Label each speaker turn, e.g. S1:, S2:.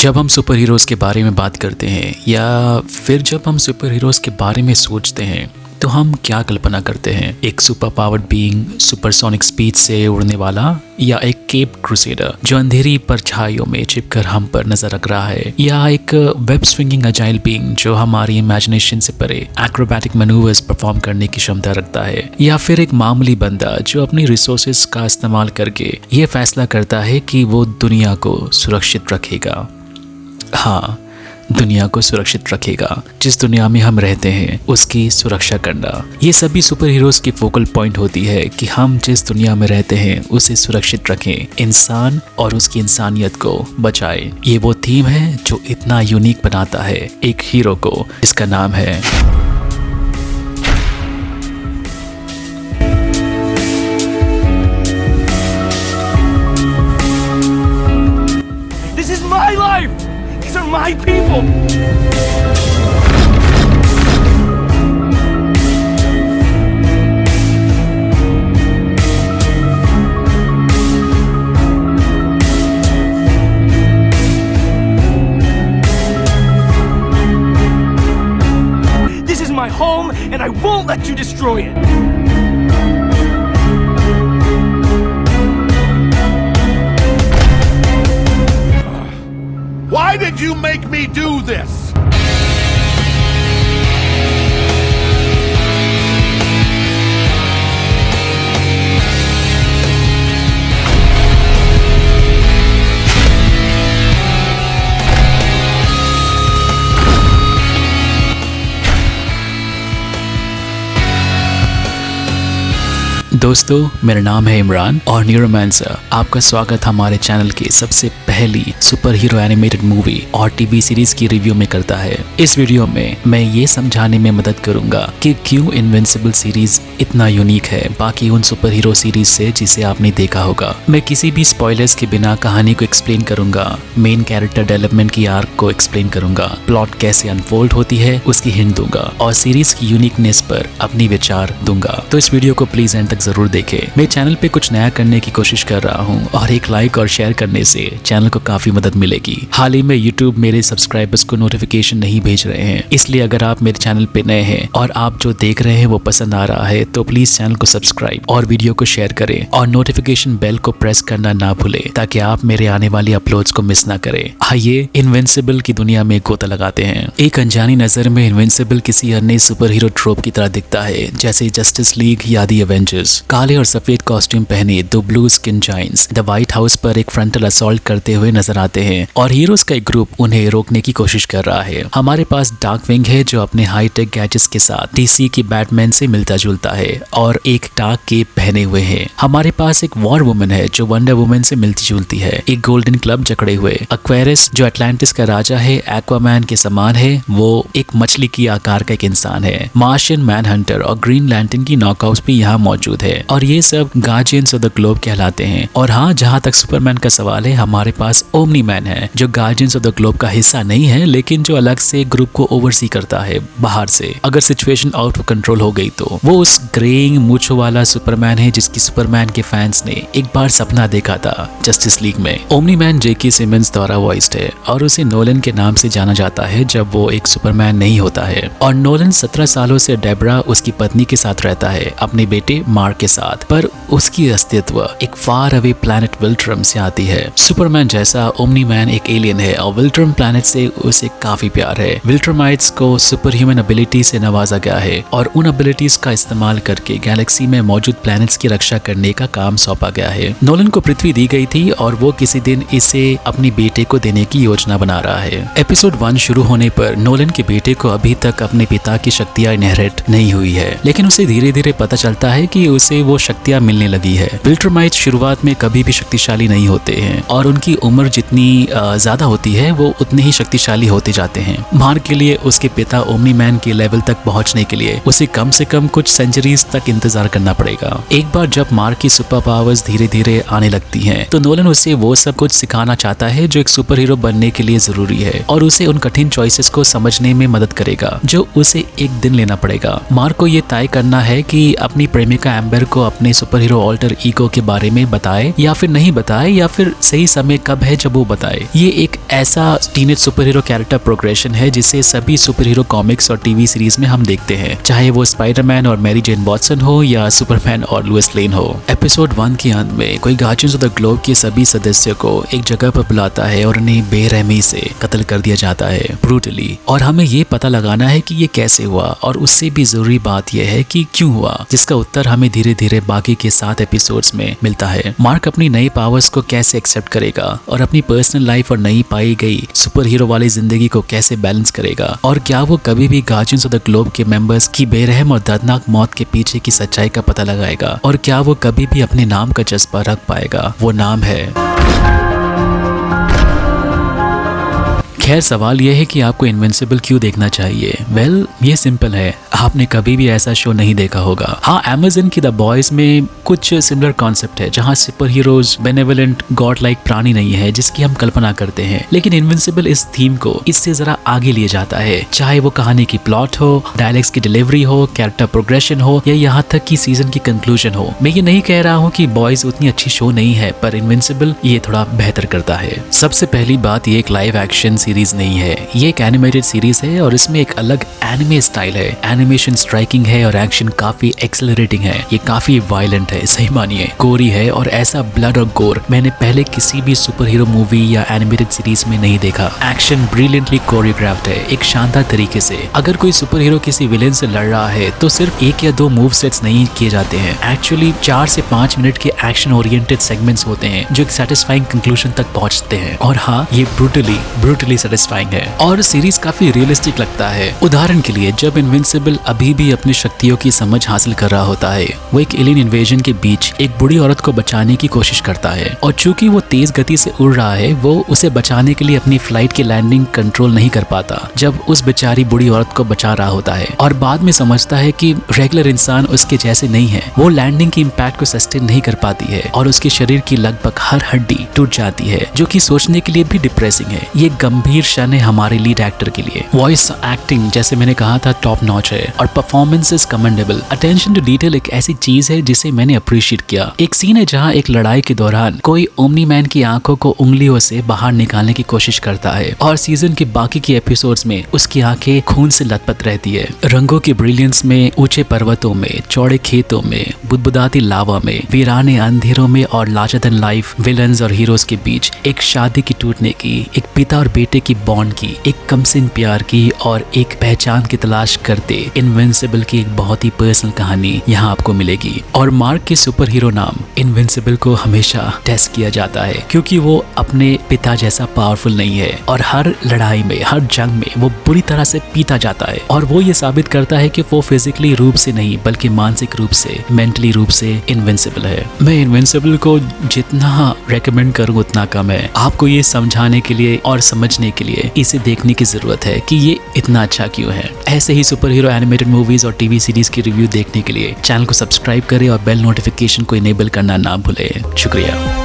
S1: जब हम super heroes के बारे में बात करते हैं या फिर जब हम सुपर हीरोज़ के बारे में सोचते हैं तो हम क्या कल्पना करते हैं? एक super powered being, supersonic speed से उड़ने वाला, या एक केप क्रूसेडर जो अंधेरी परछाइयों में छिपकर हम पर नजर रख रहा है, या एक वेब स्विंगिंग अजाइल बीइंग जो हमारी इमेजिनेशन से परे एक्रोबैटिक मैनूवर्स परफॉर्म करने की क्षमता रखता है, या फिर एक मामूली बंदा जो अपनी रिसोर्सेज का इस्तेमाल करके ये फैसला करता है कि वो दुनिया को सुरक्षित रखेगा। हाँ, दुनिया को सुरक्षित रखेगा। जिस दुनिया में हम रहते हैं उसकी सुरक्षा करना, ये सभी सुपर हीरोज की फोकल पॉइंट होती है कि हम जिस दुनिया में रहते हैं उसे सुरक्षित रखें, इंसान और उसकी इंसानियत को बचाएं। ये वो थीम है जो इतना यूनिक बनाता है एक हीरो को, इसका नाम है
S2: This is my life. These are my people. This is my home, and I won't let you destroy it.
S3: Why did you make me do this?
S1: दोस्तों, मेरा नाम है इमरान और न्यूरोमांसर। आपका स्वागत हमारे चैनल के सबसे पहली सुपर हीरो एनिमेटेड मूवी और टीवी सीरीज की रिव्यू में करता है। इस वीडियो में मैं ये समझाने में मदद करूंगा कि क्यों इनविंसिबल सीरीज इतना यूनिक है बाकी उन सुपर हीरो सीरीज से जिसे आपने देखा होगा। मैं किसी भी स्पॉयलर्स के बिना कहानी को एक्सप्लेन करूंगा, मेन कैरेक्टर डेवलपमेंट की आर्क को एक्सप्लेन करूंगा, प्लॉट कैसे अनफोल्ड होती है उसकी हिंट दूंगा और सीरीज की यूनिकनेस पर अपनी विचार दूंगा। तो इस वीडियो को प्लीज एंड तक जरूर देखें। मैं चैनल पे कुछ नया करने की कोशिश कर रहा हूँ और एक लाइक और शेयर करने से चैनल को काफी मदद मिलेगी। हाल ही में यूट्यूब मेरे सब्सक्राइबर्स को नोटिफिकेशन नहीं भेज रहे हैं, इसलिए अगर आप मेरे चैनल पे नए हैं और आप जो देख रहे हैं वो पसंद आ रहा है तो प्लीज चैनल को सब्सक्राइब और वीडियो को शेयर करें और नोटिफिकेशन बेल को प्रेस करना ना भूलें ताकि आप मेरे आने वाली अपलोड्स को मिस ना करें। आइए इनविंसिबल की दुनिया में गोता लगाते हैं। एक अनजानी नजर में इनविंसिबल किसी अन्य सुपर हीरो ट्रोप की तरह दिखता है, जैसे जस्टिस लीग या दी एवेंजर्स। काले और सफेद कॉस्ट्यूम पहने दो blue skin giants the white house पर एक फ्रंटल असॉल्ट करते हुए नजर आते हैं और हीरोज का एक ग्रुप उन्हें रोकने की कोशिश कर रहा है। हमारे पास डार्क विंग है जो अपने हाईटेक गैजेट्स के साथ डीसी की बैटमैन से मिलता जुलता है और एक डार्क केप पहने हुए है। हमारे पास एक वॉर वुमन है जो वंडर वुमन से मिलती जुलती है, एक गोल्डन क्लब जकड़े हुए। एक्वेरियस जो अटलांटिस का राजा है, एक्वामैन के समान है, वो एक मछली की आकार का एक इंसान है। मार्शियन मैनहंटर और ग्रीन लैंटर्न की नॉकआउट्स भी यहाँ मौजूद है और ये सब गार्जियंस ऑफ द ग्लोब कहलाते हैं। और हाँ, जहाँ तक सुपरमैन का सवाल है, हमारे पास ओमनी मैन है जो गार्जियंस ऑफ द ग्लोब का हिस्सा नहीं है लेकिन जो अलग से ग्रुप को ओवरसी करता है बाहर से। अगर सिचुएशन आउट ऑफ कंट्रोल हो गई तो वो उस ग्रेइंग मूंछों वाला सुपरमैन है जिसकी सुपरमैन के फैंस ने एक बार सपना देखा था जस्टिस लीग में। ओमनी मैन जेके सिमंस द्वारा वॉइस्ड है और उसे नोलन के नाम से जाना जाता है जब वो एक सुपरमैन नहीं होता है। और नोलन 17 सालों से डेब्रा उसकी पत्नी के साथ रहता है, अपने बेटे मार्क के साथ, पर उसकी अस्तित्व एक फार अवे प्लैनेट विल्ट्रम से आती है। सुपरमैन जैसा ओमनी मैन एक एलियन है और विल्ट्रम प्लैनेट से उसे काफी प्यार है। विल्ट्रमाइट्स को सुपर ह्यूमन एबिलिटी से नवाजा गया है और उन एबिलिटीज का इस्तेमाल करके गैलेक्सी में मौजूद प्लैनेट्स की रक्षा करने का काम सौंपा गया है। नोलन को पृथ्वी दी गई थी और वो किसी दिन इसे अपने बेटे को देने की योजना बना रहा है। एपिसोड 1 शुरू होने पर नोलन के बेटे को अभी तक अपने पिता की शक्तियां इनहेरिट नहीं हुई है, लेकिन उसे धीरे धीरे पता चलता है कि उसे वो शक्तियां मिलने लगी है। विल्ट्रमाइट्स शुरुआत में कभी भी शक्तिशाली नहीं होते हैं और उनकी उम्र जितनी ज्यादा होती है वो उतने ही शक्तिशाली होते जाते हैं। मार्क के लिए उसके पिता ओमनी मैन के लेवल तक पहुंचने के लिए उसे कम से कम कुछ सेंचुरीज तक इंतजार करना पड़ेगा। एक बार जब मार्क की सुपर पावर्स धीरे धीरे आने लगती हैं, तो नोलन उसे वो सब कुछ सिखाना चाहता है जो एक सुपर हीरो बनने के लिए जरूरी है और उसे उन कठिन चॉइसेस को समझने में मदद करेगा जो उसे एक दिन लेना पड़ेगा। मार्क को ये तय करना है कि अपनी प्रेमिका एम्बर रीडर को अपने सुपर हीरो ऑल्टर ईगो के बारे में बताए या फिर नहीं बताए, या फिर सही समय कब है जब वो बताए। ये एक ऐसा teenage super hero character progression है जिसे सभी सुपर हीरो कॉमिक्स और टीवी सीरीज में हम देखते हैं, चाहे वो स्पाइडरमैन और मैरी जेन वॉटसन हो या सुपरमैन और लुइस लेन हो। एपिसोड 1 के अंत में कोई गार्जियंस ऑफ द ग्लोब के सभी सदस्यों को एक जगह पर बुलाता है और उन्हें बेरहमी से कत्ल कर दिया जाता है, ब्रूटली। और हमें ये पता लगाना है कि ये कैसे हुआ, और उससे भी जरूरी बात यह है कि क्यों हुआ, जिसका उत्तर हमें धीरे धीरे बाकी के 7 एपिसोड्स में मिलता है। मार्क अपनी नई पावर्स को कैसे एक्सेप्ट करेगा और अपनी पर्सनल लाइफ और नई पाई गई सुपर हीरो वाली जिंदगी को कैसे बैलेंस करेगा, और क्या वो कभी भी गार्जियंस ऑफ द ग्लोब के मेंबर्स की बेरहम और दर्दनाक मौत के पीछे की सच्चाई का पता लगाएगा, और क्या वो कभी भी अपने नाम का जज्बा रख पाएगा। वो नाम है। खैर, सवाल यह है कि आपको इनविंसिबल क्यों देखना चाहिए। वेल, ये सिंपल है, आपने कभी भी ऐसा शो नहीं देखा होगा। हाँ, अमेज़न की द बॉयज में कुछ सिमिलर कॉन्सेप्ट है जहाँ super heroes benevolent God like प्राणी नहीं है जिसकी हम कल्पना करते हैं, लेकिन इनविंसिबल इस थीम को इससे जरा आगे लिए जाता है। चाहे वो कहानी की प्लॉट हो, डायलॉग्स की डिलीवरी हो, कैरेक्टर प्रोग्रेशन हो, या यहाँ तक कि सीजन की कंक्लूजन हो। मैं ये नहीं कह रहा हूँ कि बॉयज उतनी अच्छी शो नहीं है, पर इनविंसिबल ये थोड़ा बेहतर करता है। सबसे पहली बात, ये एक लाइव एक्शन सीरीज नहीं है, ये एक एनिमेटेड सीरीज है और इसमें एक अलग एनिमे स्टाइल है। एनिमेशन स्ट्राइकिंग है और एक्शन काफी एक्सेलरेटिंग है। ये काफी वायलेंट है, सही मानिए, गोरी है, और ऐसा ब्लड और गोर मैंने पहले किसी भी सुपर हीरो मूवी या एनिमेटेड सीरीज में नहीं देखा। एक्शन ब्रिलियंटली कोरियोग्राफ्ड है, एक शानदार तरीके से। अगर कोई सुपर हीरो किसी विलेन से लड़ रहा है तो सिर्फ 1 या 2 मूव सेट्स नहीं किए जाते हैं। एक्चुअली 4 से 5 मिनट के एक्शन ओरिएंटेड सेगमेंट्स होते हैं जो एक सेटिस्फाइंग कंक्लूजन तक पहुंचते हैं। और हाँ, ये ब्रूटली सेटिस्फाइंग है और सीरीज काफी रियलिस्टिक लगता है। उदाहरण के लिए, जब इनविंसिबल अभी भी अपनी शक्तियों की समझ हासिल कर रहा होता है, वो एक एलियन इन्वेजन के बीच एक बूढ़ी औरत को बचाने की कोशिश करता है, और चूंकि वो तेज गति से उड़ रहा है, वो उसे बचाने के लिए अपनी फ्लाइट की लैंडिंग कंट्रोल नहीं कर पाता जब उस बेचारी बूढ़ी औरत को बचा रहा होता है, और बाद में समझता है कि रेगुलर इंसान उसके जैसे नहीं है। वो लैंडिंग की इम्पैक्ट को सस्टेन नहीं कर पाती है और उसके शरीर की लगभग हर हड्डी टूट जाती है, जो कि सोचने के लिए भी डिप्रेसिंग है। ये गंभीर क्षण है हमारे लीड एक्टर के लिए। वॉइस एक्टिंग, जैसे मैंने कहा था, टॉप नॉच है और performance is commendable. Attention to detail एक ऐसी चीज है जिसे मैंने अप्रिशिएट किया। एक सीन है जहां एक लड़ाई के दौरान कोई ओमनी मैन की आंखों को उंगलियों से बाहर निकालने की कोशिश करता है, और सीजन के बाकी के एपिसोड्स में उसकी आंखें खून से लथपथ रहती है। रंगों की ब्रिलियंस में, ऊंचे पर्वतों में, चौड़े खेतों में, बुदबुदाती लावा में, वीराने अंधेरों में, और लार्जर देन लाइफ विलन्स और हीरोज के बीच एक शादी की टूटने की, एक पिता और बेटे की बॉन्ड की, एक कमसिन प्यार की, और एक पहचान की तलाश करते इनविंसिबल की एक बहुत ही पर्सनल कहानी यहाँ आपको मिलेगी। और मार्क के सुपर हीरो नाम इनविंसिबल को हमेशा टेस्ट किया जाता है क्योंकि वो अपने पिता जैसा पावरफुल नहीं है, और हर लड़ाई में, हर जंग में वो बुरी तरह से पीटा जाता है, और वो ये साबित करता है कि वो फिजिकली रूप से नहीं बल्कि मानसिक रूप से, मेंटली रूप से इनविंसिबल है। मैं इनविंसिबल को जितना रेकमेंड करूँ उतना कम है। आपको ये समझाने के लिए और समझने के लिए इसे देखने की जरूरत है कि ये इतना अच्छा क्यों है। ऐसे ही सुपर हीरो एनिमेटेड मूवीज और टीवी सीरीज की रिव्यू देखने के लिए चैनल को सब्सक्राइब करें और बेल नोटिफिकेशन को इनेबल करना ना भूलें। शुक्रिया।